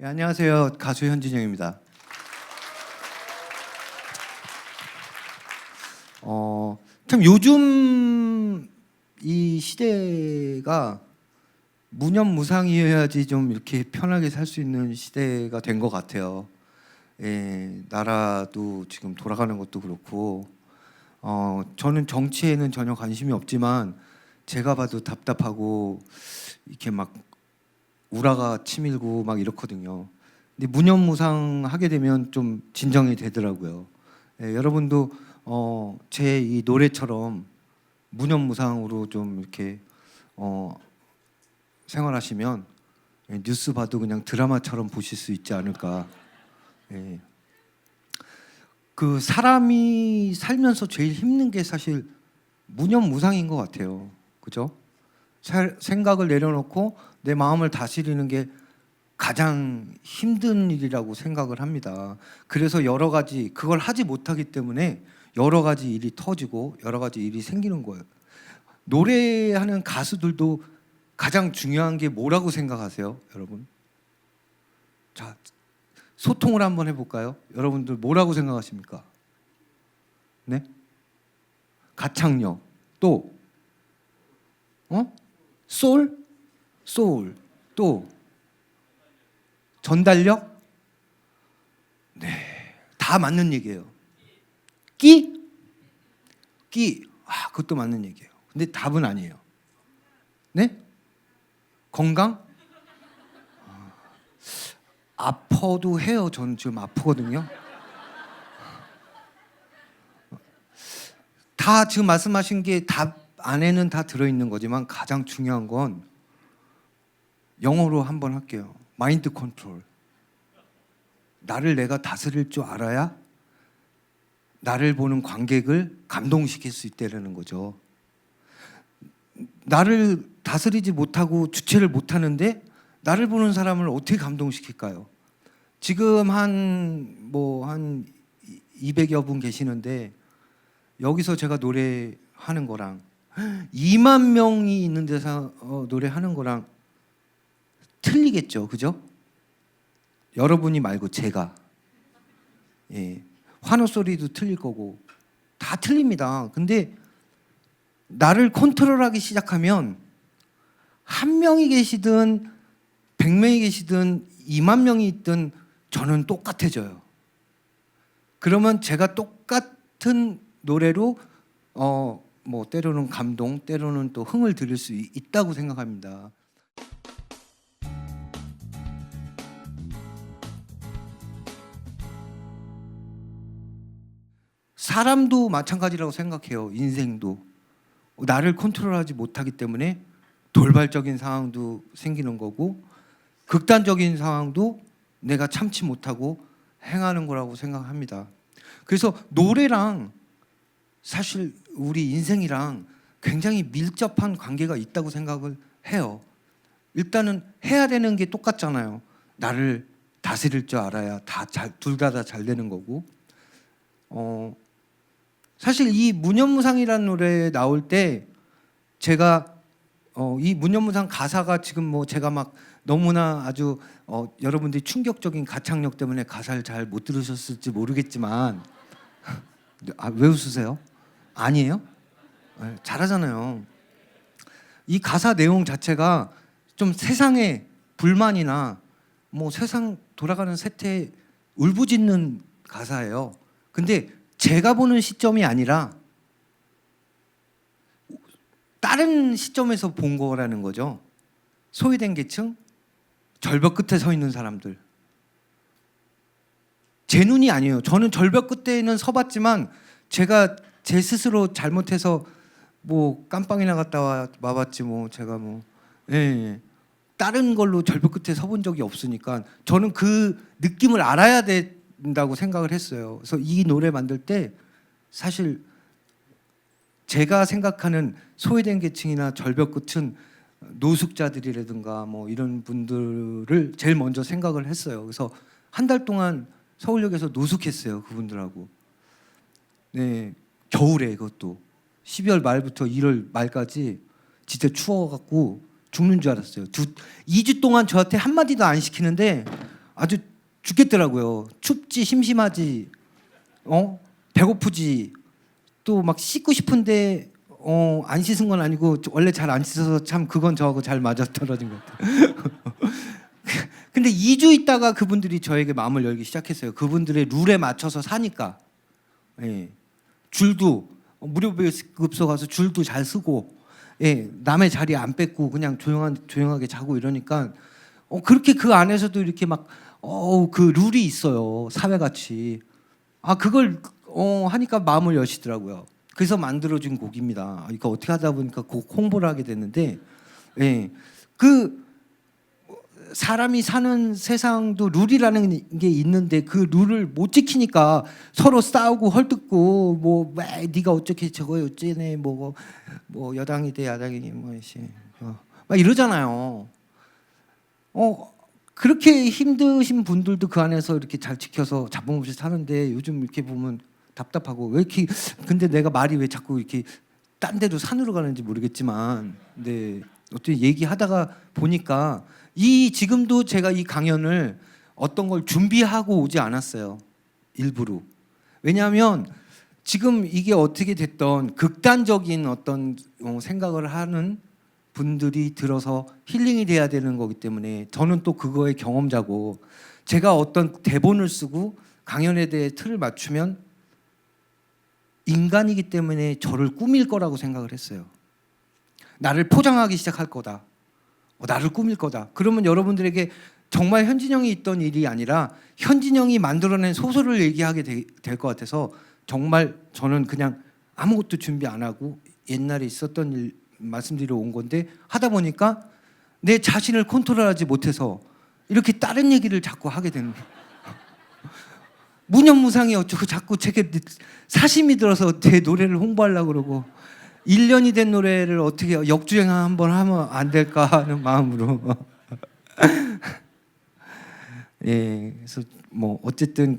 네, 안녕하세요. 가수 현진영입니다. 참 요즘 이 시대가 무념무상이어야지 좀 이렇게 편하게 살 수 있는 시대가 된 것 같아요. 예, 나라도 지금 돌아가는 것도 그렇고, 저는 정치에는 전혀 관심이 없지만 제가 봐도 답답하고 이렇게 막 우라가 치밀고 막 이렇거든요. 근데 무념무상 하게 되면 좀 진정이 되더라고요. 예, 여러분도 제 이 노래처럼 무념무상으로 좀 이렇게 생활하시면 뉴스 봐도 그냥 드라마처럼 보실 수 있지 않을까. 예. 그 사람이 살면서 제일 힘든 게 사실 무념무상인 것 같아요. 그죠? 생각을 내려놓고 내 마음을 다스리는 게 가장 힘든 일이라고 생각을 합니다. 그래서 여러 가지 그걸 하지 못하기 때문에 여러 가지 일이 터지고 여러 가지 일이 생기는 거예요. 노래하는 가수들도 가장 중요한 게 뭐라고 생각하세요, 여러분? 자, 소통을 한번 해볼까요? 여러분들 뭐라고 생각하십니까? 네? 가창력 또 소울? 소울 또 전달력? 네, 다 맞는 얘기예요. 끼? 끼. 그것도 맞는 얘기예요. 근데 답은 아니에요. 네? 건강? 아파도 해요. 저는 지금 아프거든요. 다 지금 말씀하신 게 답 안에는 다 들어있는 거지만 가장 중요한 건 영어로 한번 할게요. 마인드 컨트롤. 나를 내가 다스릴 줄 알아야 나를 보는 관객을 감동시킬 수 있다는 거죠. 나를 다스리지 못하고 주체를 못하는데 나를 보는 사람을 어떻게 감동시킬까요? 지금 한 200여 분 계시는데 여기서 제가 노래하는 거랑 2만 명이 있는 데서 노래하는 거랑 틀리겠죠, 그죠? 여러분이 말고 제가. 예, 환호 소리도 틀릴 거고 다 틀립니다. 근데 나를 컨트롤하기 시작하면 한 명이 계시든 100명이 계시든 2만 명이 있든 저는 똑같아져요. 그러면 제가 똑같은 노래로 때로는 감동, 때로는 또 흥을 드릴 수 있다고 생각합니다. 사람도 마찬가지라고 생각해요. 인생도 나를 컨트롤하지 못하기 때문에 돌발적인 상황도 생기는 거고 극단적인 상황도 내가 참지 못하고 행하는 거라고 생각합니다. 그래서 노래랑 사실 우리 인생이랑 굉장히 밀접한 관계가 있다고 생각을 해요. 일단은 해야 되는 게 똑같잖아요. 나를 다스릴 줄 알아야 둘 다 잘 되는 거고. 사실 이 무념무상이라는 노래 나올 때 제가 이 무념무상 가사가 지금 제가 막 너무나 아주 여러분들이 충격적인 가창력 때문에 가사를 잘 못 들으셨을지 모르겠지만 왜 웃으세요? 아니에요? 네, 잘하잖아요. 이 가사 내용 자체가 좀 세상에 불만이나 세상 돌아가는 세태에 울부짖는 가사예요. 근데 제가 보는 시점이 아니라 다른 시점에서 본 거라는 거죠. 소외된 계층, 절벽 끝에 서 있는 사람들. 제 눈이 아니에요. 저는 절벽 끝에는 서봤지만 제가 제 스스로 잘못해서 깜빵이나 갔다 와봤지 제가 예. 다른 걸로 절벽 끝에 서본 적이 없으니까 저는 그 느낌을 알아야 된다고 생각을 했어요. 그래서 이 노래 만들 때 사실 제가 생각하는 소외된 계층이나 절벽 끝은 노숙자들이라든가 이런 분들을 제일 먼저 생각을 했어요. 그래서 한 달 동안 서울역에서 노숙했어요, 그분들하고. 네, 겨울에 그것도 12월 말부터 1월 말까지 진짜 추워갖고 죽는 줄 알았어요. 2주 동안 저한테 한마디도 안 시키는데 아주 죽겠더라고요. 춥지 심심하지 배고프지 또 막 씻고 싶은데 안 씻은 건 아니고 원래 잘 안 씻어서 참 그건 저하고 잘 맞아떨어진 것 같아요. 근데 2주 있다가 그분들이 저에게 마음을 열기 시작했어요. 그분들의 룰에 맞춰서 사니까. 예. 줄도 무료 급소 가서 줄도 잘 쓰고 예. 남의 자리 안 뺏고 그냥 조용하게 자고 이러니까 그렇게 그 안에서도 이렇게 막 그 룰이 있어요. 사회같이. 그걸 하니까 마음을 여시더라고요. 그래서 만들어진 곡입니다. 그러니까 어떻게 하다 보니까 곡 홍보를 하게 됐는데 예. 그 사람이 사는 세상도 룰이라는 게 있는데 그 룰을 못 지키니까 서로 싸우고 헐뜯고 뭐 네가 어떻게 저거 어쩌네 뭐 여당이대 야당이니 막 이러잖아요. 그렇게 힘드신 분들도 그 안에서 이렇게 잘 지켜서 잡음 없이 사는데 요즘 이렇게 보면 답답하고 왜 이렇게 근데 내가 말이 왜 자꾸 이렇게 딴 데로 산으로 가는지 모르겠지만 네 어떻게 얘기하다가 보니까 지금도 제가 이 강연을 어떤 걸 준비하고 오지 않았어요. 일부러. 왜냐하면 지금 이게 어떻게 됐던 극단적인 어떤 생각을 하는 분들이 들어서 힐링이 돼야 되는 거기 때문에 저는 또 그거의 경험자고 제가 어떤 대본을 쓰고 강연에 대해 틀을 맞추면 인간이기 때문에 저를 꾸밀 거라고 생각을 했어요. 나를 포장하기 시작할 거다. 나를 꾸밀 거다. 그러면 여러분들에게 정말 현진영이 있던 일이 아니라 현진영이 만들어낸 소설을 얘기하게 될 것 같아서 정말 저는 그냥 아무것도 준비 안 하고 옛날에 있었던 일 말씀드리러 온 건데 하다 보니까 내 자신을 컨트롤하지 못해서 이렇게 다른 얘기를 자꾸 하게 되는 거예요. 무념무상이 어쩌고 자꾸 제게 사심이 들어서 제 노래를 홍보하려고 그러고 1년이 된 노래를 어떻게 역주행 한번 하면 안 될까 하는 마음으로 예, 그래서 뭐 어쨌든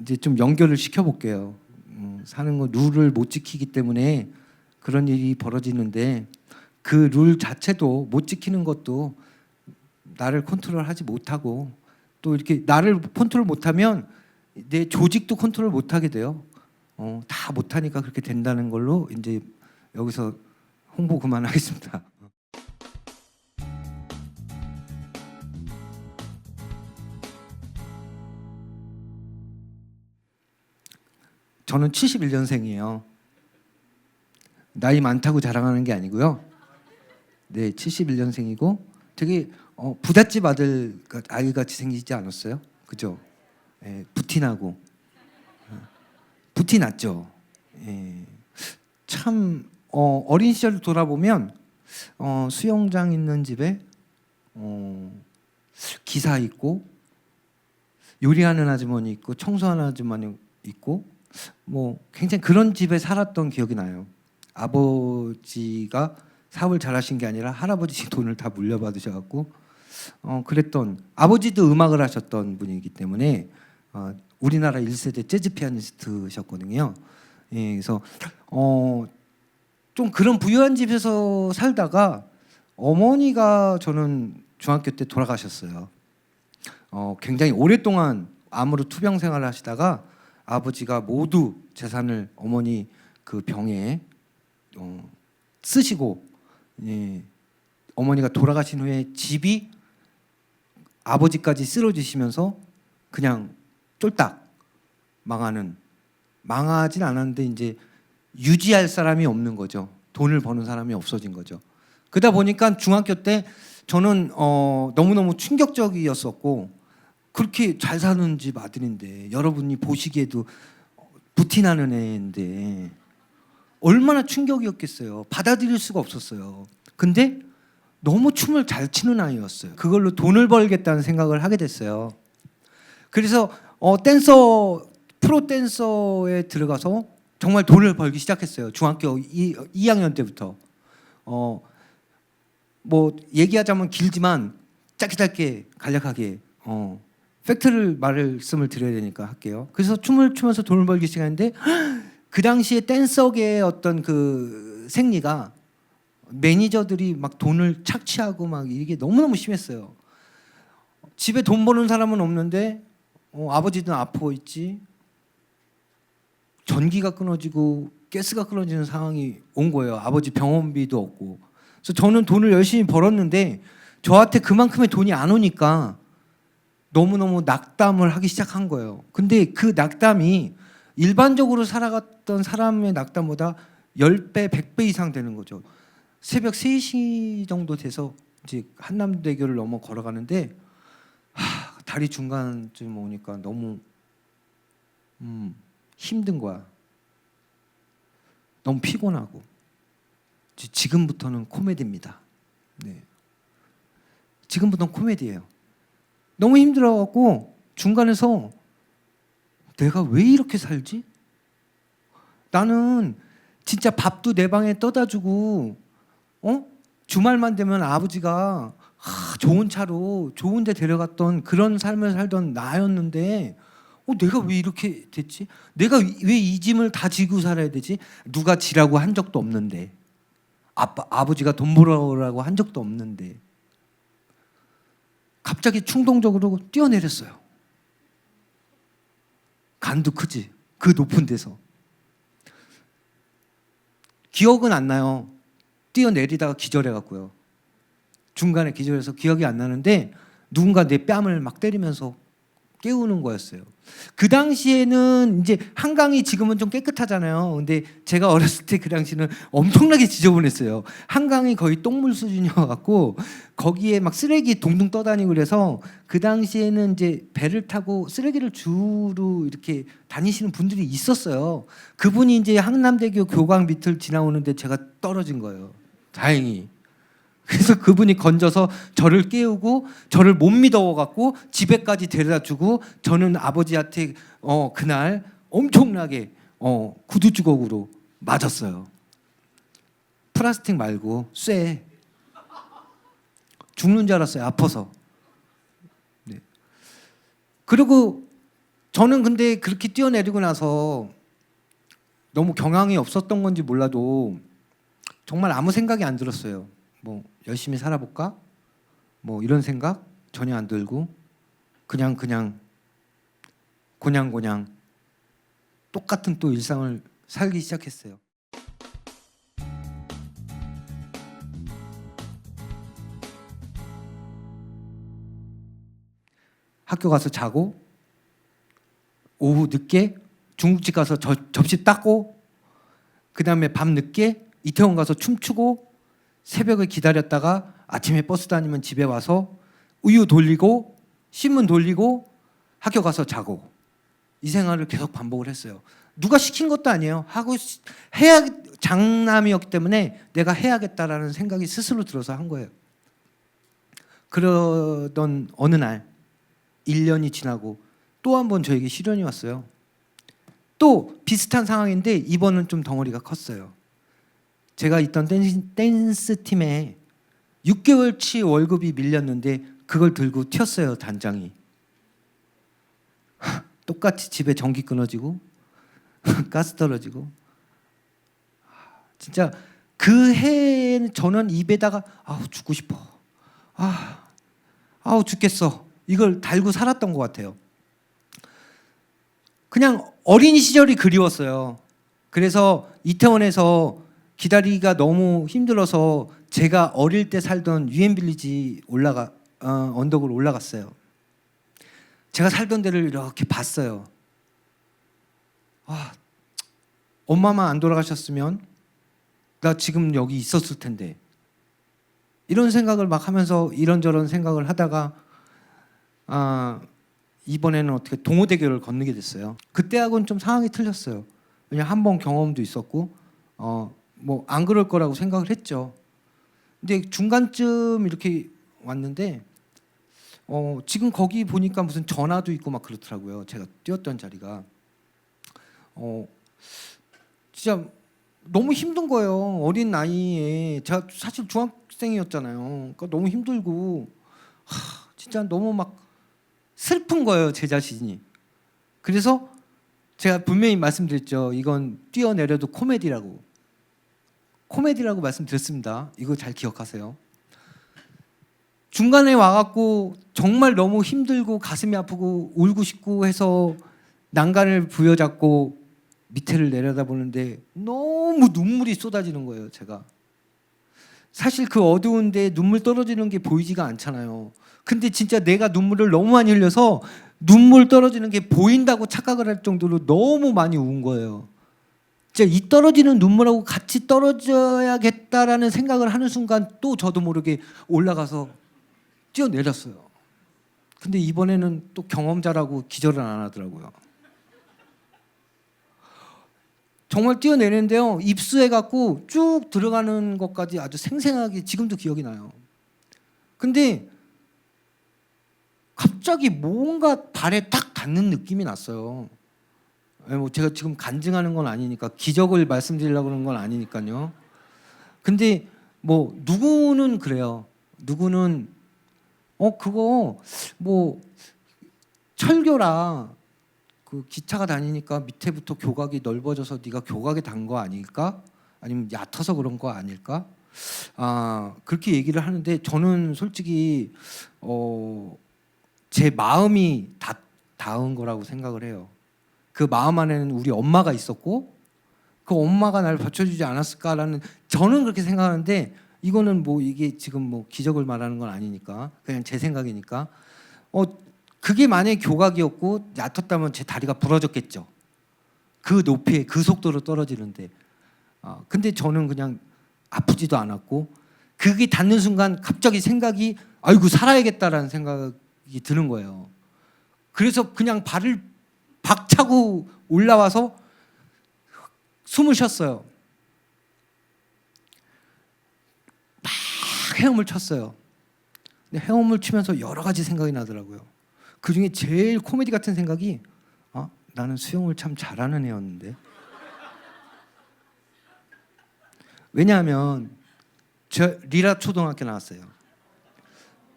이제 좀 연결을 시켜볼게요. 사는 거 룰을 못 지키기 때문에 그런 일이 벌어지는데 그 룰 자체도 못 지키는 것도 나를 컨트롤하지 못하고 또 이렇게 나를 컨트롤 못하면 내 조직도 컨트롤 못하게 돼요. 다 못하니까 그렇게 된다는 걸로 이제 여기서 홍보 그만하겠습니다. 저는 71년생이에요. 나이 많다고 자랑하는 게 아니고요. 네, 71년생이고 되게 부잣집 아이 같이 생기지 않았어요? 그죠? 예, 부티나고 부티났죠. 예, 참 어린 시절 돌아보면 수영장 있는 집에 기사 있고 요리하는 아주머니 있고 청소하는 아주머니 있고 뭐 굉장히 그런 집에 살았던 기억이 나요. 아버지가 사업을 잘하신 게 아니라 할아버지 돈을 다 물려받으셔갖고 그랬던 아버지도 음악을 하셨던 분이기 때문에 우리나라 1세대 재즈 피아니스트셨거든요. 예, 그래서 좀 그런 부유한 집에서 살다가 어머니가 저는 중학교 때 돌아가셨어요. 굉장히 오랫동안 암으로 투병 생활을 하시다가 아버지가 모두 재산을 어머니 그 병에 쓰시고 예, 어머니가 돌아가신 후에 집이 아버지까지 쓰러지시면서 그냥 쫄딱 망하진 않았는데 이제 유지할 사람이 없는 거죠. 돈을 버는 사람이 없어진 거죠. 그러다 보니까 중학교 때 저는 너무너무 충격적이었었고 그렇게 잘 사는 집 아들인데 여러분이 보시기에도 부티나는 애인데 얼마나 충격이었겠어요. 받아들일 수가 없었어요. 근데 너무 춤을 잘 추는 아이였어요. 그걸로 돈을 벌겠다는 생각을 하게 됐어요. 그래서 프로 댄서에 들어가서 정말 돈을 벌기 시작했어요. 중학교 2학년 때부터. 뭐 얘기하자면 길지만 짧게 간략하게 팩트를 말씀을 드려야 되니까 할게요. 그래서 춤을 추면서 돈을 벌기 시작했는데 그 당시에 댄서계의 어떤 그 생리가 매니저들이 막 돈을 착취하고 막 이게 너무너무 심했어요. 집에 돈 버는 사람은 없는데 아버지는 아파 있지. 전기가 끊어지고 가스가 끊어지는 상황이 온 거예요. 아버지 병원비도 없고. 그래서 저는 돈을 열심히 벌었는데 저한테 그만큼의 돈이 안 오니까 너무너무 낙담을 하기 시작한 거예요. 근데 그 낙담이 일반적으로 살아갔던 사람의 낙담보다 10배, 100배 이상 되는 거죠. 새벽 3시 정도 돼서 이제 한남대교를 넘어 걸어가는데 다리 중간쯤 오니까 너무 힘든 거야. 너무 피곤하고. 지금부터는 코미디입니다. 네. 지금부터는 코미디예요. 너무 힘들어갖고 중간에서 내가 왜 이렇게 살지? 나는 진짜 밥도 내 방에 떠다 주고 주말만 되면 아버지가 좋은 차로 좋은 데 데려갔던 그런 삶을 살던 나였는데 내가 왜 이렇게 됐지? 내가 왜 이 짐을 다 지고 살아야 되지? 누가 지라고 한 적도 없는데 아버지가 돈 벌어라고 한 적도 없는데 갑자기 충동적으로 뛰어내렸어요. 간도 크지? 그 높은 데서. 기억은 안 나요. 뛰어내리다가 기절해갖고요. 중간에 기절해서 기억이 안 나는데 누군가 내 뺨을 막 때리면서 깨우는 거였어요. 그 당시에는 이제 한강이 지금은 좀 깨끗하잖아요. 근데 제가 어렸을 때 그 당시는 엄청나게 지저분했어요. 한강이 거의 똥물 수준이어갖고 거기에 막 쓰레기 동동 떠다니고 그래서 그 당시에는 이제 배를 타고 쓰레기를 주로 이렇게 다니시는 분들이 있었어요. 그분이 이제 한남대교 교광 밑을 지나오는데 제가 떨어진 거예요. 다행히. 그래서 그분이 건져서 저를 깨우고 저를 못 믿어갖고 집에까지 데려다주고 저는 아버지한테 그날 엄청나게 구두 주걱으로 맞았어요. 플라스틱 말고 쇠. 죽는 줄 알았어요. 아파서. 네. 그리고 저는 근데 그렇게 뛰어내리고 나서 너무 경황이 없었던 건지 몰라도 정말 아무 생각이 안 들었어요. 뭐 열심히 살아볼까? 뭐 이런 생각 전혀 안 들고 그냥 고냥 똑같은 또 일상을 살기 시작했어요. 학교 가서 자고 오후 늦게 중국집 가서 접시 닦고 그다음에 밤 늦게 이태원 가서 춤추고 새벽을 기다렸다가 아침에 버스 다니면 집에 와서 우유 돌리고 신문 돌리고 학교 가서 자고 이 생활을 계속 반복을 했어요. 누가 시킨 것도 아니에요. 해야 장남이었기 때문에 내가 해야겠다라는 생각이 스스로 들어서 한 거예요. 그러던 어느 날 1년이 지나고 또 한 번 저에게 시련이 왔어요. 또 비슷한 상황인데 이번은 좀 덩어리가 컸어요. 제가 있던 댄스 팀에 6개월치 월급이 밀렸는데 그걸 들고 튀었어요. 단장이. 똑같이 집에 전기 끊어지고 가스 떨어지고 진짜 그 해에는 저는 입에다가 죽고 싶어. 죽겠어. 이걸 달고 살았던 것 같아요. 그냥 어린 시절이 그리웠어요. 그래서 이태원에서 기다리기가 너무 힘들어서 제가 어릴 때 살던 유엔빌리지 언덕으로 올라갔어요. 제가 살던 데를 이렇게 봤어요. 엄마만 안 돌아가셨으면 나 지금 여기 있었을 텐데. 이런 생각을 막 하면서 이런저런 생각을 하다가 이번에는 어떻게 동호대교를 건너게 됐어요. 그때하고는 좀 상황이 틀렸어요. 왜냐면 한 번 경험도 있었고 뭐 안 그럴 거라고 생각을 했죠. 근데 중간쯤 이렇게 왔는데 지금 거기 보니까 무슨 전화도 있고 막 그렇더라고요. 제가 뛰었던 자리가 진짜 너무 힘든 거예요. 어린 나이에 제가 사실 중학생이었잖아요. 그러니까 너무 힘들고 진짜 너무 막 슬픈 거예요. 제 자신이. 그래서 제가 분명히 말씀드렸죠. 이건 뛰어내려도 코미디라고 말씀드렸습니다. 이거 잘 기억하세요. 중간에 와갖고 정말 너무 힘들고 가슴이 아프고 울고 싶고 해서 난간을 부여잡고 밑에를 내려다보는데 너무 눈물이 쏟아지는 거예요. 제가 사실 그 어두운데 눈물 떨어지는 게 보이지가 않잖아요. 근데 진짜 내가 눈물을 너무 많이 흘려서 눈물 떨어지는 게 보인다고 착각을 할 정도로 너무 많이 운 거예요. 진짜 이 떨어지는 눈물하고 같이 떨어져야겠다라는 생각을 하는 순간 또 저도 모르게 올라가서 뛰어내렸어요. 근데 이번에는 또 경험자라고 기절을 안 하더라고요. 정말 뛰어내리는데요, 입수해갖고 쭉 들어가는 것까지 아주 생생하게 지금도 기억이 나요. 근데 갑자기 뭔가 발에 딱 닿는 느낌이 났어요. 뭐 제가 지금 간증하는 건 아니니까, 기적을 말씀드리려고 그러는 건 아니니까요. 근데 뭐 누구는 그래요. 누구는 그거 뭐 철교라 그 기차가 다니니까 밑에부터 교각이 넓어져서 네가 교각에 단 거 아닐까? 아니면 얕아서 그런 거 아닐까? 그렇게 얘기를 하는데 저는 솔직히 제 마음이 닿은 거라고 생각을 해요. 그 마음 안에는 우리 엄마가 있었고 그 엄마가 날 받쳐주지 않았을까라는, 저는 그렇게 생각하는데, 이거는 뭐 이게 지금 뭐 기적을 말하는 건 아니니까 그냥 제 생각이니까, 그게 만약에 교각이었고 얕았다면 제 다리가 부러졌겠죠. 그 높이에 그 속도로 떨어지는데. 근데 저는 그냥 아프지도 않았고, 그게 닿는 순간 갑자기 생각이, 아이고 살아야겠다라는 생각이 드는 거예요. 그래서 그냥 발을 박차고 올라와서 숨을 쉬었어요. 막 헤엄을 쳤어요. 근데 헤엄을 치면서 여러 가지 생각이 나더라고요. 그 중에 제일 코미디 같은 생각이, 나는 수영을 참 잘하는 애였는데. 왜냐하면 저 리라 초등학교 나왔어요.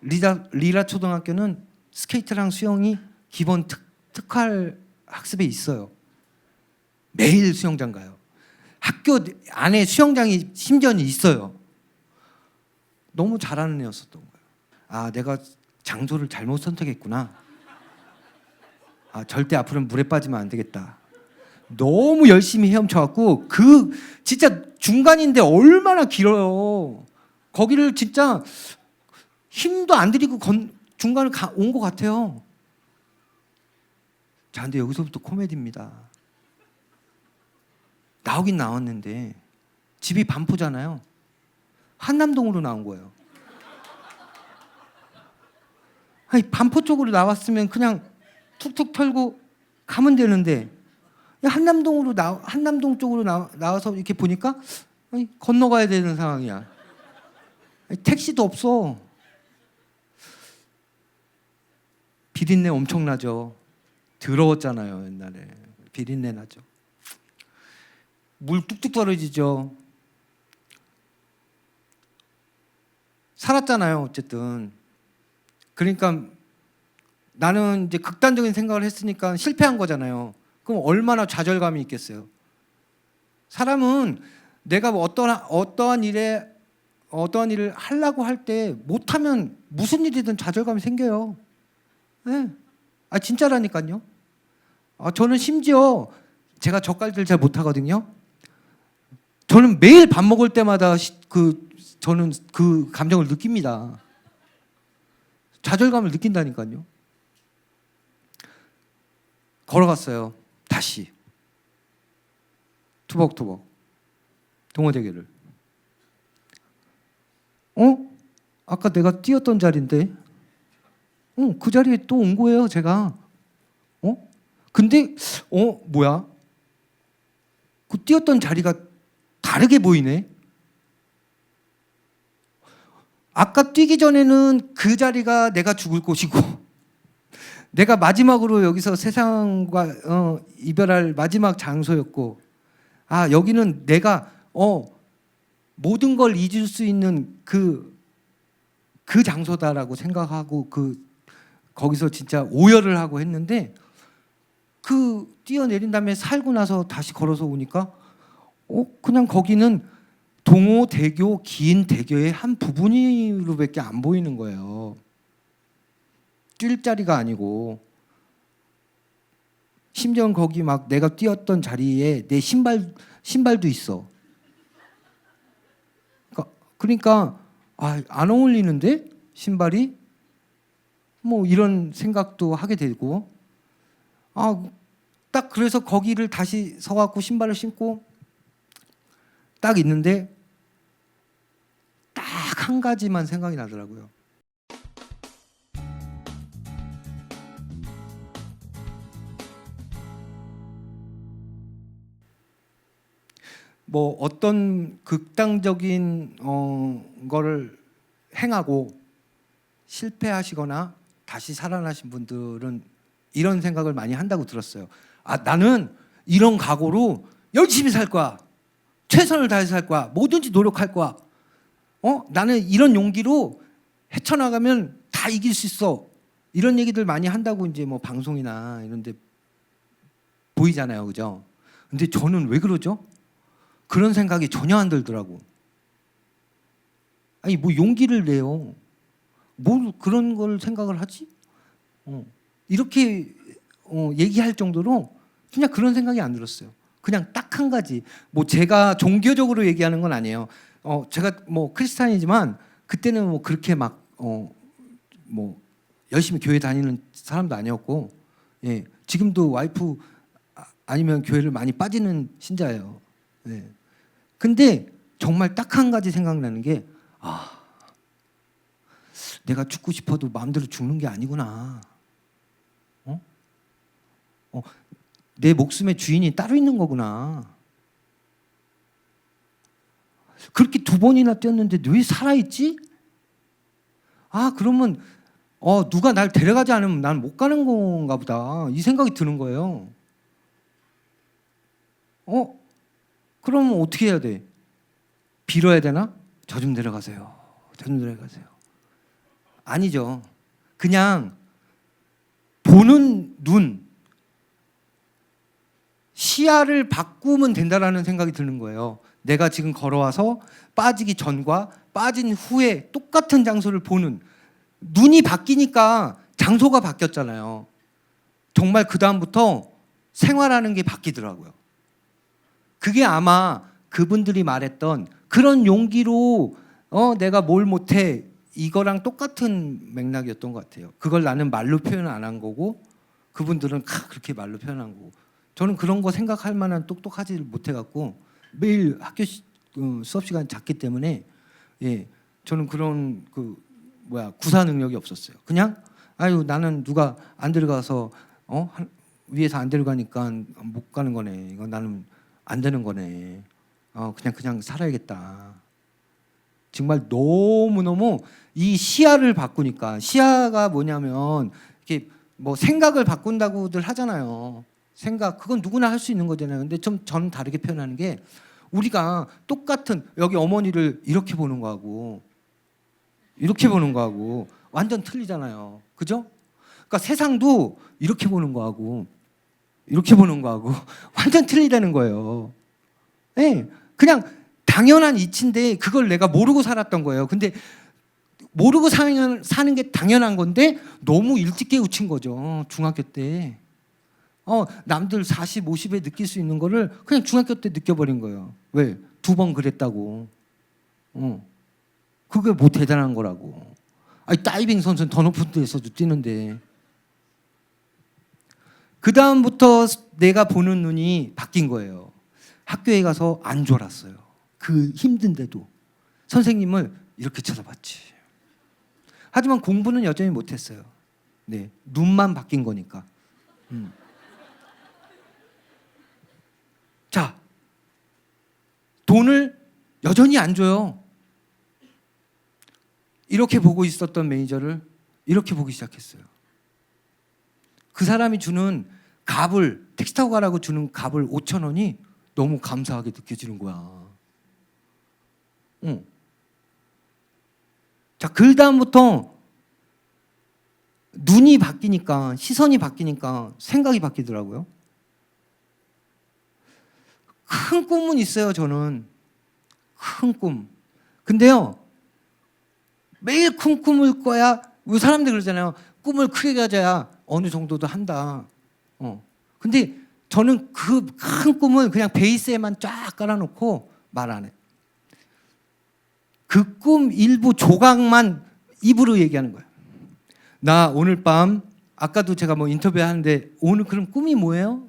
리라 초등학교는 스케이트랑 수영이 기본 특활 학습에 있어요. 매일 수영장 가요. 학교 안에 수영장이 심지어는 있어요. 너무 잘하는 애였었던 거예요. 내가 장소를 잘못 선택했구나. 절대 앞으로는 물에 빠지면 안 되겠다. 너무 열심히 헤엄쳐갖고, 그 진짜 중간인데 얼마나 길어요. 거기를 진짜 힘도 안 들이고 중간을 온 것 같아요. 자, 근데 여기서부터 코미디입니다. 나오긴 나왔는데 집이 반포잖아요. 한남동으로 나온 거예요. 아니, 반포 쪽으로 나왔으면 그냥 툭툭 털고 가면 되는데, 한남동 쪽으로 나와서 이렇게 보니까 건너가야 되는 상황이야. 택시도 없어. 비린내 엄청나죠. 더러웠잖아요, 옛날에. 비린내 나죠. 물 뚝뚝 떨어지죠. 살았잖아요, 어쨌든. 그러니까 나는 이제 극단적인 생각을 했으니까 실패한 거잖아요. 그럼 얼마나 좌절감이 있겠어요. 사람은 내가 뭐 어떠한 일을 하려고 할 때 못하면 무슨 일이든 좌절감이 생겨요. 네. 진짜라니까요. 저는 심지어 제가 젓갈질 잘 못하거든요. 저는 매일 밥 먹을 때마다 저는 그 감정을 느낍니다. 좌절감을 느낀다니까요. 걸어갔어요. 다시 투벅투벅 동호대교를. 아까 내가 뛰었던 자리인데, 그 자리에 또 온 거예요, 제가. 근데 뭐야? 그 뛰었던 자리가 다르게 보이네. 아까 뛰기 전에는 그 자리가 내가 죽을 곳이고, 내가 마지막으로 여기서 세상과 이별할 마지막 장소였고, 여기는 내가 모든 걸 잊을 수 있는 그 장소다라고 생각하고 거기서 진짜 오열을 하고 했는데, 뛰어내린 다음에 살고 나서 다시 걸어서 오니까 그냥 거기는 동호대교, 긴 대교의 한 부분으로밖에 안 보이는 거예요. 뛸 자리가 아니고. 심지어 거기 막 내가 뛰었던 자리에 내 신발도 있어. 그러니까 안 어울리는데 신발이 뭐 이런 생각도 하게 되고 딱 그래서 거기를 다시 서갖고 신발을 신고 딱 있는데 딱 한 가지만 생각이 나더라고요. 뭐 어떤 극단적인 거를 행하고 실패하시거나 다시 살아나신 분들은 이런 생각을 많이 한다고 들었어요. 나는 이런 각오로 열심히 살 거야. 최선을 다해서 살 거야. 뭐든지 노력할 거야. 나는 이런 용기로 헤쳐나가면 다 이길 수 있어. 이런 얘기들 많이 한다고 이제 뭐 방송이나 이런 데 보이잖아요. 그죠? 근데 저는 왜 그러죠? 그런 생각이 전혀 안 들더라고. 아니 뭐 용기를 내요. 뭘 그런 걸 생각을 하지? 이렇게 얘기할 정도로 그냥 그런 생각이 안 들었어요. 그냥 딱 한 가지. 뭐 제가 종교적으로 얘기하는 건 아니에요. 제가 뭐 크리스찬이지만 그때는 뭐 그렇게 막 뭐 열심히 교회 다니는 사람도 아니었고, 예, 지금도 와이프 아니면 교회를 많이 빠지는 신자예요. 예. 근데 정말 딱 한 가지 생각나는 게 내가 죽고 싶어도 마음대로 죽는 게 아니구나. 내 목숨의 주인이 따로 있는 거구나. 그렇게 2번이나 뛰었는데 왜 살아있지? 그러면 누가 날 데려가지 않으면 난 못 가는 건가 보다. 이 생각이 드는 거예요. 그러면 어떻게 해야 돼? 빌어야 되나? 저 좀 데려가세요. 저 좀 데려가세요. 아니죠. 그냥 보는 눈, 시야를 바꾸면 된다라는 생각이 드는 거예요. 내가 지금 걸어와서 빠지기 전과 빠진 후에 똑같은 장소를 보는 눈이 바뀌니까 장소가 바뀌었잖아요. 정말 그 다음부터 생활하는 게 바뀌더라고요. 그게 아마 그분들이 말했던 그런 용기로 내가 뭘 못해 이거랑 똑같은 맥락이었던 것 같아요. 그걸 나는 말로 표현 안 한 거고 그분들은 그렇게 말로 표현한 거고 저는 그런 거 생각할 만한 똑똑하지 못해갖고 매일 학교 수업 시간 작기 때문에 저는 그런 구사 능력이 없었어요. 그냥 나는 누가 안 데려가서 위에서 안 데려가니까 못 가는 거네. 이건 나는 안 되는 거네. 그냥 살아야겠다. 정말 너무너무 이 시야를 바꾸니까 시야가 뭐냐면 이렇게 뭐 생각을 바꾼다고들 하잖아요. 생각 그건 누구나 할 수 있는 거잖아요. 근데 저는 다르게 표현하는 게 우리가 똑같은 여기 어머니를 이렇게 보는 거하고 이렇게 보는 거하고 완전 틀리잖아요. 그죠? 그러니까 세상도 이렇게 보는 거하고 이렇게 보는 거하고 완전 틀리다는 거예요. 네, 그냥 당연한 이치인데 그걸 내가 모르고 살았던 거예요. 근데 모르고 사는 게 당연한 건데 너무 일찍 깨우친 거죠. 중학교 때. 남들 40, 50에 느낄 수 있는 거를 그냥 중학교 때 느껴버린 거예요. 왜? 2번 그랬다고. 그게 뭐 대단한 거라고. 다이빙 선수는 더 높은 데서도 뛰는데. 그 다음부터 내가 보는 눈이 바뀐 거예요. 학교에 가서 안 졸았어요. 그 힘든데도 선생님을 이렇게 쳐다봤지. 하지만 공부는 여전히 못했어요. 네, 눈만 바뀐 거니까. 자, 돈을 여전히 안 줘요. 이렇게 보고 있었던 매니저를 이렇게 보기 시작했어요. 그 사람이 주는 값을 택시 타고 가라고 주는 값을 5,000원이 너무 감사하게 느껴지는 거야. 자, 그 다음부터 눈이 바뀌니까 시선이 바뀌니까 생각이 바뀌더라고요. 큰 꿈은 있어요. 저는 큰 꿈. 근데요, 매일 큰 꿈을 꿔야, 왜 사람들이 그러잖아요. 꿈을 크게 가져야 어느 정도도 한다. 근데 저는 그 큰 꿈은 그냥 베이스에만 쫙 깔아놓고 말 안 해. 그 꿈 일부 조각만 입으로 얘기하는 거예요. 나 오늘 밤, 아까도 제가 뭐 인터뷰하는데 오늘 그럼 꿈이 뭐예요?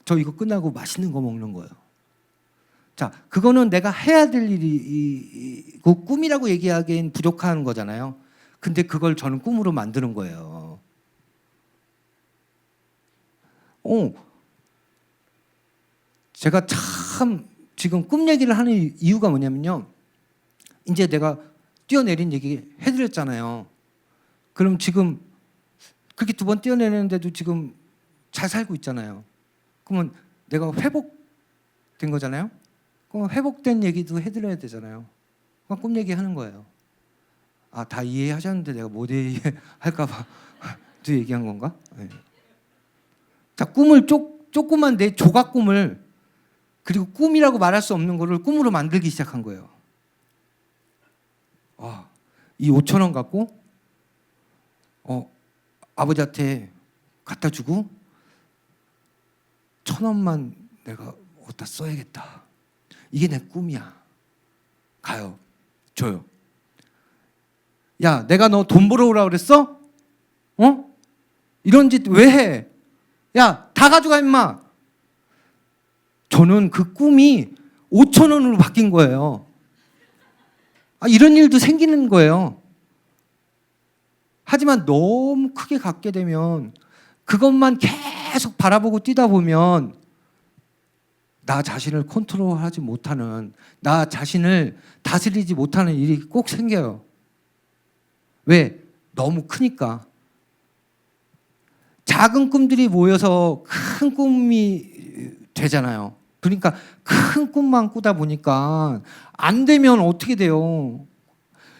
저 이거 끝나고 맛있는 거 먹는 거예요. 자, 그거는 내가 해야 될 일이 그 꿈이라고 얘기하기엔 부족한 거잖아요. 근데 그걸 저는 꿈으로 만드는 거예요. 제가 참 지금 꿈 얘기를 하는 이유가 뭐냐면요. 이제 내가 뛰어내린 얘기 해드렸잖아요. 그럼 지금 그렇게 2번 뛰어내렸는데도 지금 잘 살고 있잖아요. 그러면 내가 회복된 거잖아요. 그럼 회복된 얘기도 해드려야 되잖아요. 그럼 꿈 얘기하는 거예요. 아, 다 이해하셨는데 내가 못 이해할까 봐 또 얘기한 건가? 네. 자, 꿈을 조그만 내 조각 꿈을, 그리고 꿈이라고 말할 수 없는 거를 꿈으로 만들기 시작한 거예요. 이 5천 원 갖고 아버지한테 갖다 주고 1,000원만 내가 어디다 써야겠다. 이게 내 꿈이야. 가요. 줘요. 야, 내가 너 돈 벌어오라 그랬어? 이런 짓 왜 해? 야, 다 가져가 임마. 저는 그 꿈이 5천 원으로 바뀐 거예요. 이런 일도 생기는 거예요. 하지만 너무 크게 갖게 되면, 그것만 계속 바라보고 뛰다 보면 나 자신을 컨트롤하지 못하는, 나 자신을 다스리지 못하는 일이 꼭 생겨요. 왜? 너무 크니까. 작은 꿈들이 모여서 큰 꿈이 되잖아요. 그러니까 큰 꿈만 꾸다 보니까 안 되면 어떻게 돼요?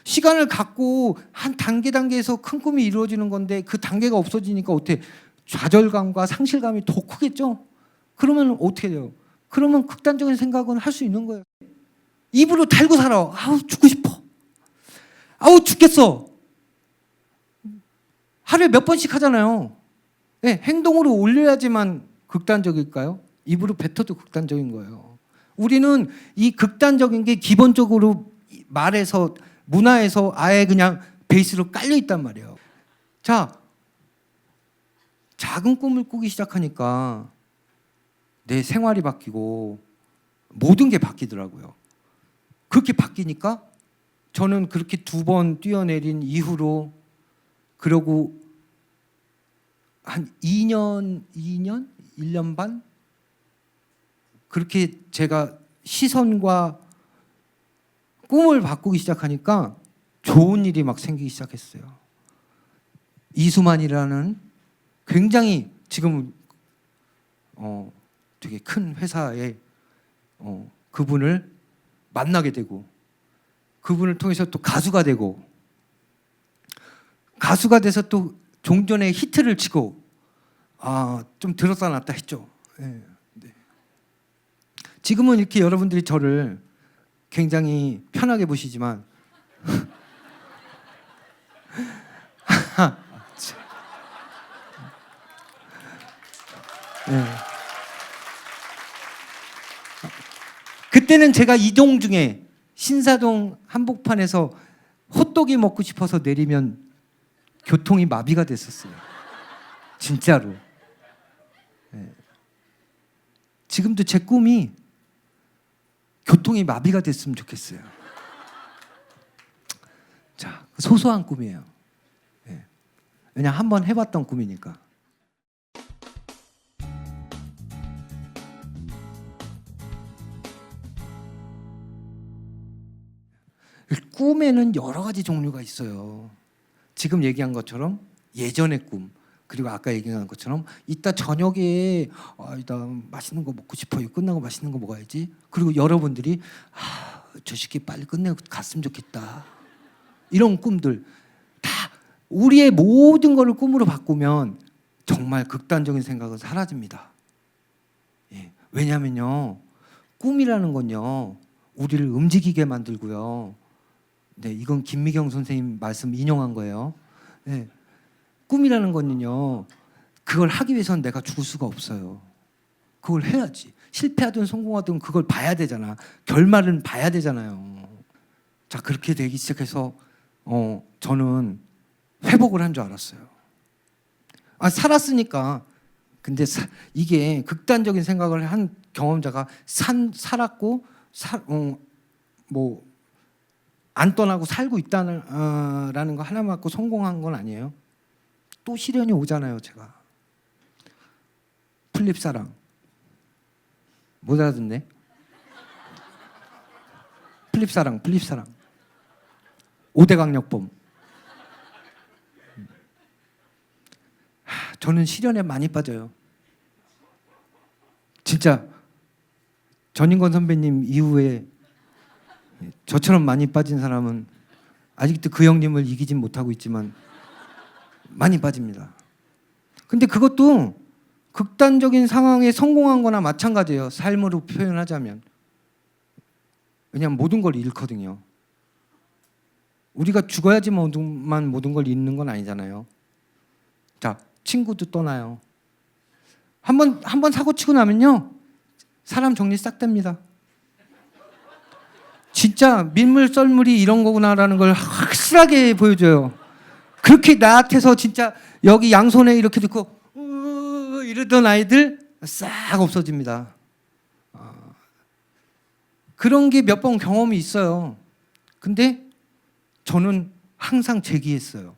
시간을 갖고 한 단계에서 큰 꿈이 이루어지는 건데 그 단계가 없어지니까 어떻게, 좌절감과 상실감이 더 크겠죠? 그러면 어떻게 돼요? 그러면 극단적인 생각은 할 수 있는 거예요. 입으로 달고 살아. 아우, 죽고 싶어. 아우, 죽겠어. 하루에 몇 번씩 하잖아요. 네, 행동으로 올려야지만 극단적일까요? 입으로 뱉어도 극단적인 거예요. 우리는 이 극단적인 게 기본적으로 말에서, 문화에서 아예 그냥 베이스로 깔려 있단 말이에요. 자, 작은 꿈을 꾸기 시작하니까 내 생활이 바뀌고 모든 게 바뀌더라고요. 그렇게 바뀌니까 저는 그렇게 2번 뛰어내린 이후로, 그러고 한 1년 반? 그렇게 제가 시선과 꿈을 바꾸기 시작하니까 좋은 일이 막 생기기 시작했어요. 이수만이라는 굉장히 지금 되게 큰 회사에 그분을 만나게 되고, 그분을 통해서 또 가수가 되고, 가수가 돼서 또 종전에 히트를 치고, 좀 들었다 놨다 했죠. 네. 지금은 이렇게 여러분들이 저를 굉장히 편하게 보시지만 네. 그때는 제가 이동 중에 신사동 한복판에서 호떡이 먹고 싶어서 내리면 교통이 마비가 됐었어요. 진짜로. 네. 지금도 제 꿈이 교통이 마비가 됐으면 좋겠어요. 자, 소소한 꿈이에요. 네. 왜냐, 한번 해봤던 꿈이니까. 꿈에는 여러 가지 종류가 있어요. 지금 얘기한 것처럼 예전의 꿈, 그리고 아까 얘기한 것처럼 이따 저녁에 이따 맛있는 거 먹고 싶어요. 끝나고 맛있는 거 먹어야지. 그리고 여러분들이 저 시기 빨리 끝내고 갔으면 좋겠다. 이런 꿈들 다 우리의 모든 거를 꿈으로 바꾸면 정말 극단적인 생각은 사라집니다. 예. 왜냐하면요, 꿈이라는 건요, 우리를 움직이게 만들고요. 네, 이건 김미경 선생님 말씀 인용한 거예요. 네, 꿈이라는 거는요. 그걸 하기 위해서는 내가 죽을 수가 없어요. 그걸 해야지. 실패하든 성공하든 그걸 봐야 되잖아. 결말은 봐야 되잖아요. 자, 그렇게 되기 시작해서 저는 회복을 한 줄 알았어요. 살았으니까. 근데 이게 극단적인 생각을 한 경험자가 살았고 안 떠나고 살고 있다는 라는 거 하나 맞고 성공한 건 아니에요. 또 시련이 오잖아요. 제가 플립사랑 못 알아듣네. 플립사랑 5대 강력범. 저는 시련에 많이 빠져요. 진짜 전인권 선배님 이후에 저처럼 많이 빠진 사람은 아직도 그 형님을 이기진 못하고 있지만 많이 빠집니다. 근데 그것도 극단적인 상황에 성공한 거나 마찬가지예요. 삶으로 표현하자면. 왜냐하면 모든 걸 잃거든요. 우리가 죽어야지만 모든 걸 잃는 건 아니잖아요. 자, 친구도 떠나요. 한 번 사고 치고 나면요. 사람 정리 싹 됩니다. 진짜 민물 썰물이 이런 거구나라는 걸 확실하게 보여줘요. 그렇게 나한테서 진짜 여기 양손에 이렇게 듣고 이러던 아이들 싹 없어집니다. 그런 게 몇 번 경험이 있어요. 근데 저는 항상 제기했어요.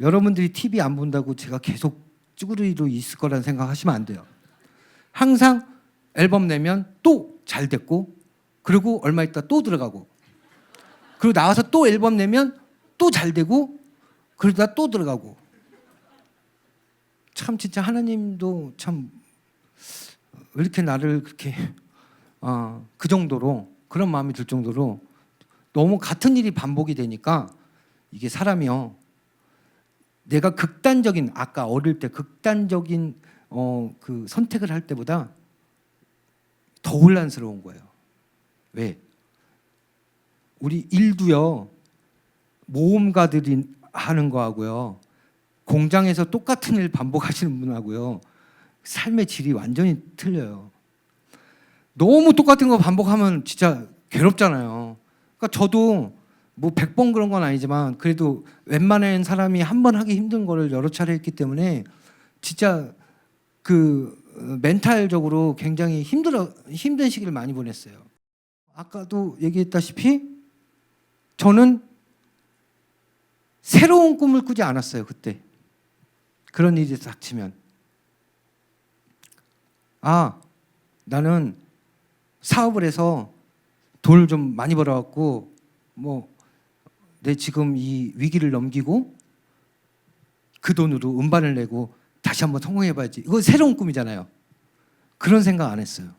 여러분들이 TV 안 본다고 제가 계속 쭈구리로 있을 거라는 생각하시면 안 돼요. 항상 앨범 내면 또 잘 됐고, 그리고 얼마 있다 또 들어가고, 그리고 나와서 또 앨범 내면 또 잘 되고, 그러다 또 들어가고. 참 진짜 하나님도 참 왜 이렇게 나를 그렇게 그 정도로 그런 마음이 들 정도로 너무 같은 일이 반복이 되니까 이게 사람이요. 내가 극단적인 아까 어릴 때 극단적인 그 선택을 할 때보다 더 혼란스러운 거예요. 왜? 우리 일도요. 모험가들이 하는 거하고요. 공장에서 똑같은 일 반복하시는 분하고요. 삶의 질이 완전히 틀려요. 너무 똑같은 거 반복하면 진짜 괴롭잖아요. 그러니까 저도 뭐 100번 그런 건 아니지만 그래도 웬만한 사람이 한 번 하기 힘든 거를 여러 차례 했기 때문에 진짜 그 멘탈적으로 굉장히 힘든 시기를 많이 보냈어요. 아까도 얘기했다시피 저는 새로운 꿈을 꾸지 않았어요. 그때 그런 일이 닥치면 나는 사업을 해서 돈을 좀 많이 벌어갖고 내 지금 이 위기를 넘기고 그 돈으로 음반을 내고 다시 한번 성공해봐야지. 이거 새로운 꿈이잖아요. 그런 생각 안 했어요.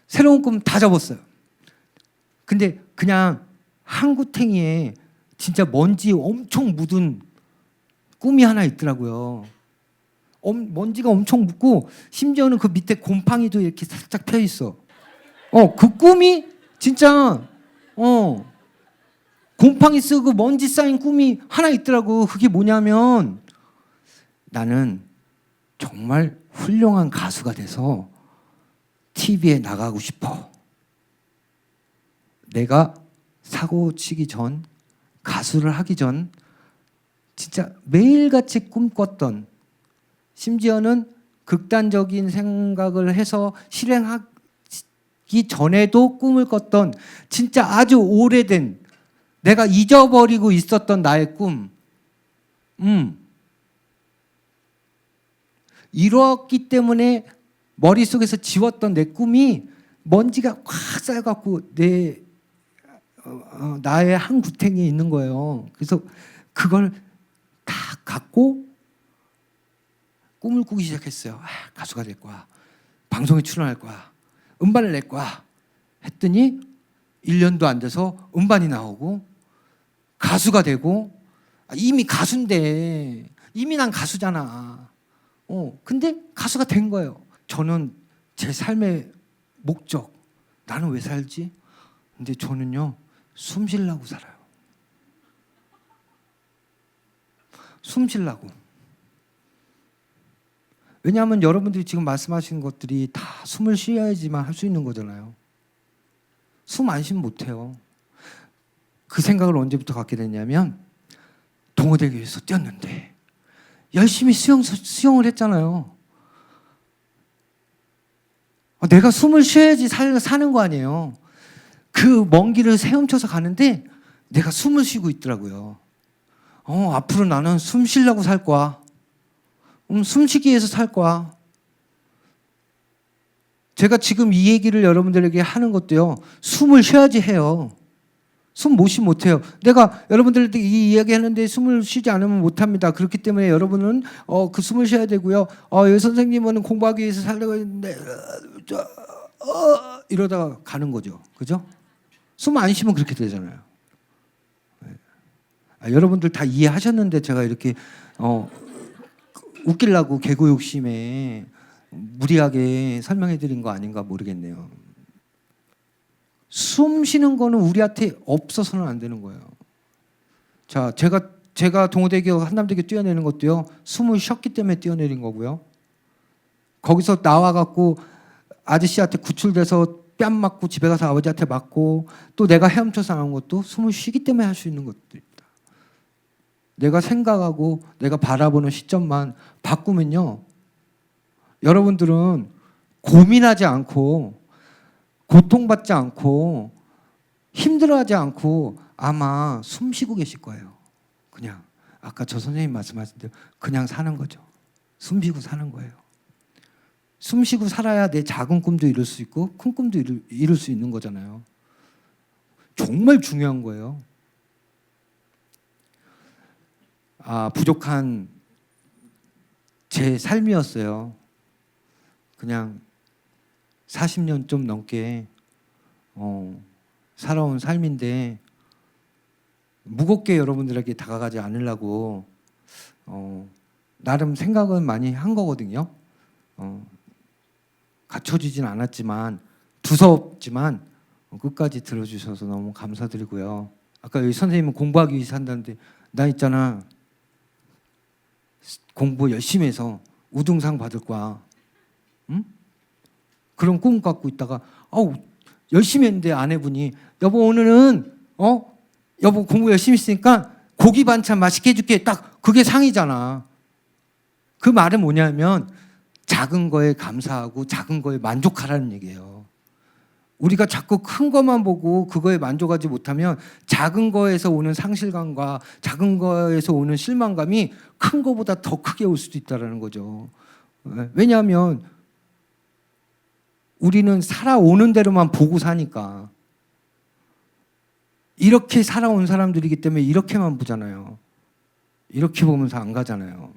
새로운 꿈 다 접었어요. 근데 그냥 항구탱이에 진짜 먼지 엄청 묻은 꿈이 하나 있더라고요. 먼지가 엄청 묻고 심지어는 그 밑에 곰팡이도 이렇게 살짝 펴 있어. 그 꿈이 진짜 곰팡이 쓰고 먼지 쌓인 꿈이 하나 있더라고. 그게 뭐냐면 나는 정말 훌륭한 가수가 돼서 TV에 나가고 싶어. 내가 사고 치기 전, 가수를 하기 전 진짜 매일같이 꿈꿨던, 심지어는 극단적인 생각을 해서 실행하기 전에도 꿈을 꿨던 진짜 아주 오래된 내가 잊어버리고 있었던 나의 꿈. 이렇기 때문에 머릿속에서 지웠던 내 꿈이 먼지가 확 쌓여갖고 나의 한 구탱이에 있는 거예요. 그래서 그걸 다 갖고 꿈을 꾸기 시작했어요. 가수가 될 거야. 방송에 출연할 거야. 음반을 낼 거야. 했더니 1년도 안 돼서 음반이 나오고 가수가 되고 이미 가수인데 이미 난 가수잖아. 근데 가수가 된 거예요. 저는 제 삶의 목적, 나는 왜 살지? 근데 저는요, 숨 쉬려고 살아요. 숨 쉬려고. 왜냐하면 여러분들이 지금 말씀하시는 것들이 다 숨을 쉬어야지만 할 수 있는 거잖아요. 숨 안 쉬면 못해요. 그 생각을 언제부터 갖게 됐냐면 동호대교에서 뛰었는데 열심히 수영을 했잖아요. 내가 숨을 쉬어야지 사는 거 아니에요. 그 먼 길을 헤엄쳐서 가는데 내가 숨을 쉬고 있더라고요. 앞으로 나는 숨 쉬려고 살 거야. 숨쉬기 위해서 살 거야. 제가 지금 이 얘기를 여러분들에게 하는 것도요, 숨을 쉬어야지 해요. 숨 못 쉬면 못해요. 내가 여러분들에게 이 이야기 하는데 숨을 쉬지 않으면 못합니다. 그렇기 때문에 여러분은 그 숨을 쉬어야 되고요. 여기 선생님은 공부하기 위해서 살려고 했는데 이러다가 가는 거죠. 그죠? 숨 안 쉬면 그렇게 되잖아요. 여러분들 다 이해하셨는데 제가 이렇게 웃기려고 개그 욕심에 무리하게 설명해 드린 거 아닌가 모르겠네요. 숨 쉬는 거는 우리한테 없어서는 안 되는 거예요. 자, 제가 동호대교 한남대교 뛰어내는 것도요, 숨을 쉬었기 때문에 뛰어내린 거고요. 거기서 나와갖고 아저씨한테 구출돼서 뺨 맞고 집에 가서 아버지한테 맞고 또 내가 헤엄쳐서 나온 것도 숨을 쉬기 때문에 할 수 있는 것들입니다. 내가 생각하고 내가 바라보는 시점만 바꾸면요, 여러분들은 고민하지 않고 고통받지 않고 힘들어하지 않고 아마 숨 쉬고 계실 거예요. 그냥 아까 저 선생님 말씀하신 대로 그냥 사는 거죠. 숨 쉬고 사는 거예요. 숨 쉬고 살아야 내 작은 꿈도 이룰 수 있고 큰 꿈도 이룰 수 있는 거잖아요. 정말 중요한 거예요. 부족한 제 삶이었어요. 그냥 40년 좀 넘게 살아온 삶인데 무겁게 여러분들에게 다가가지 않으려고 나름 생각은 많이 한 거거든요. 갖춰지진 않았지만 두서없지만 끝까지 들어주셔서 너무 감사드리고요. 아까 여기 선생님은 공부하기 위해서 한다는데 나 있잖아, 공부 열심히 해서 우등상 받을 거야. 응? 그런 꿈 갖고 있다가 열심히 했는데 아내분이 여보 오늘은 여보 공부 열심히 했으니까 고기 반찬 맛있게 해줄게, 딱 그게 상이잖아. 그 말은 뭐냐면 작은 거에 감사하고 작은 거에 만족하라는 얘기예요. 우리가 자꾸 큰 것만 보고 그거에 만족하지 못하면 작은 거에서 오는 상실감과 작은 거에서 오는 실망감이 큰 거보다 더 크게 올 수도 있다는 거죠. 왜냐하면 우리는 살아오는 대로만 보고 사니까. 이렇게 살아온 사람들이기 때문에 이렇게만 보잖아요. 이렇게 보면서 안 가잖아요.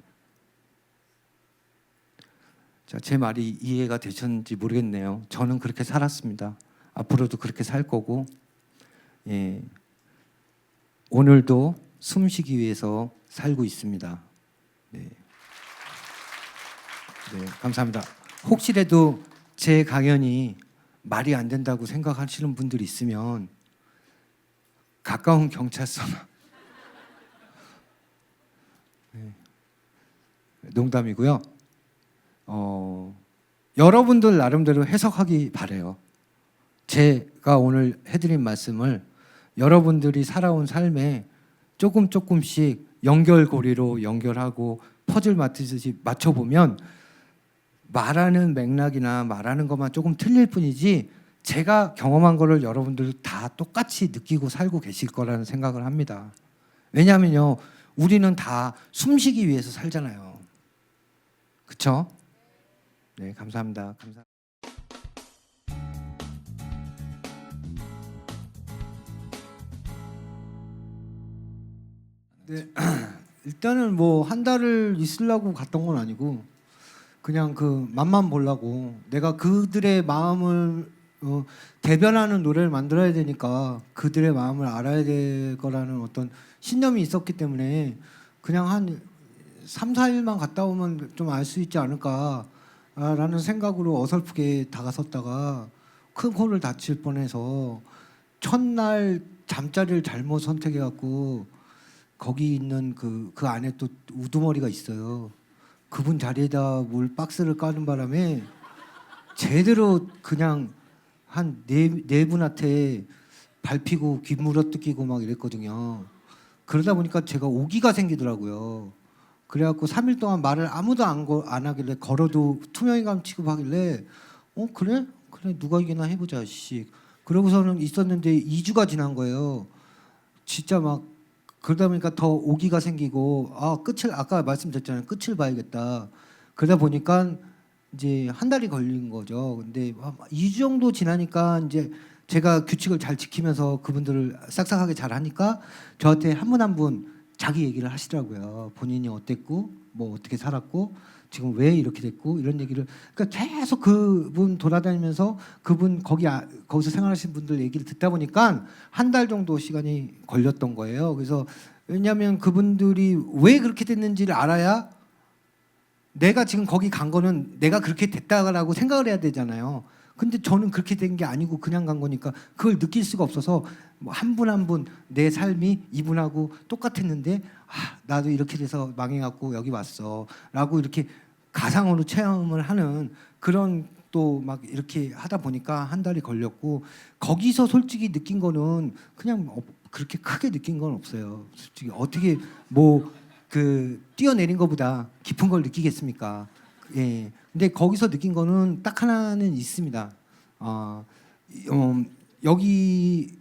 자, 제 말이 이해가 되셨는지 모르겠네요. 저는 그렇게 살았습니다. 앞으로도 그렇게 살 거고, 오늘도 숨쉬기 위해서 살고 있습니다. 네, 감사합니다. 혹시라도 제 강연이 말이 안 된다고 생각하시는 분들이 있으면 가까운 경찰서나 농담이고요. 여러분들 나름대로 해석하기 바래요. 제가 오늘 해드린 말씀을 여러분들이 살아온 삶에 조금씩 연결고리로 연결하고 퍼즐 맞추듯이 맞춰보면 말하는 맥락이나 말하는 것만 조금 틀릴 뿐이지 제가 경험한 거를 여러분들 다 똑같이 느끼고 살고 계실 거라는 생각을 합니다. 왜냐하면요, 우리는 다 숨쉬기 위해서 살잖아요. 그렇죠? 네, 감사합니다. 네, 일단은 뭐 한 달을 있으려고 갔던 건 아니고 그냥 그 맛만 보려고, 내가 그들의 마음을 대변하는 노래를 만들어야 되니까 그들의 마음을 알아야 될 거라는 어떤 신념이 있었기 때문에 그냥 한 3, 4일만 갔다 오면 좀 알 수 있지 않을까라는 생각으로 어설프게 다가섰다가 큰 코를 다칠 뻔해서 첫날 잠자리를 잘못 선택해갖고 거기 있는 그 안에 또 우두머리가 있어요. 그분 자리에다 물 박스를 까는 바람에 제대로 그냥 한 네 분한테 밟히고 귀 물어뜯기고 막 이랬거든요. 그러다 보니까 제가 오기가 생기더라고요. 그래갖고 3일 동안 말을 아무도 안 하길래 걸어도 투명인간 취급하길래 그래? 그래 누가 이기나 해보자 씨. 그러고서는 있었는데 2주가 지난 거예요. 진짜 막 그러다 보니까 더 오기가 생기고 끝을 아까 말씀드렸잖아요. 끝을 봐야겠다. 그러다 보니까 이제 한 달이 걸린 거죠. 근데 2주 정도 지나니까 이제 제가 규칙을 잘 지키면서 그분들을 싹싹하게 잘 하니까 저한테 한 분 한 분 자기 얘기를 하시더라고요. 본인이 어땠고 뭐 어떻게 살았고 지금 왜 이렇게 됐고 이런 얘기를 그러니까 계속 그분 돌아다니면서 그분 거기서 생활하시는 분들 얘기를 듣다 보니까 한 달 정도 시간이 걸렸던 거예요. 그래서 왜냐하면 그분들이 왜 그렇게 됐는지를 알아야 내가 지금 거기 간 거는 내가 그렇게 됐다라고 생각을 해야 되잖아요. 근데 저는 그렇게 된 게 아니고 그냥 간 거니까 그걸 느낄 수가 없어서 한 분 한 분 내 삶이 이분하고 똑같았는데 나도 이렇게 돼서 망해갖고 여기 왔어 라고 이렇게 가상으로 체험을 하는 그런 또 막 이렇게 하다 보니까 한 달이 걸렸고 거기서 솔직히 느낀 거는 그냥 그렇게 크게 느낀 건 없어요. 솔직히 어떻게 뭐 뛰어내린 것보다 깊은 걸 느끼겠습니까? 예. 근데 거기서 느낀 거는 딱 하나는 있습니다. 여기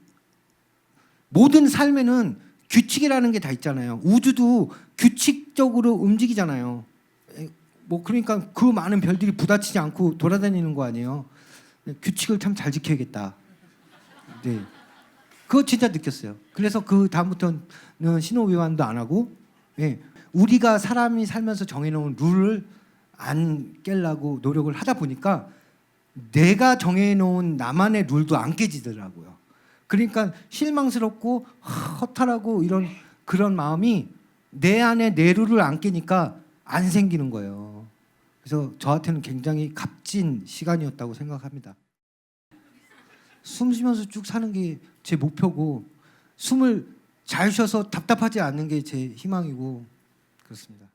모든 삶에는 규칙이라는 게 다 있잖아요. 우주도 규칙적으로 움직이잖아요. 뭐 그러니까 그 많은 별들이 부딪히지 않고 돌아다니는 거 아니에요. 규칙을 참 잘 지켜야겠다. 네. 그거 진짜 느꼈어요. 그래서 그 다음부터는 신호 위반도 안 하고, 예. 우리가 사람이 살면서 정해놓은 룰을 안 깨려고 노력을 하다 보니까 내가 정해놓은 나만의 룰도 안 깨지더라고요. 그러니까 실망스럽고 허탈하고 이런 그런 마음이 내 안에 내 룰을 안 깨니까 안 생기는 거예요. 그래서 저한테는 굉장히 값진 시간이었다고 생각합니다. 숨 쉬면서 쭉 사는 게 제 목표고 숨을 잘 쉬어서 답답하지 않는 게 제 희망이고 그렇습니다.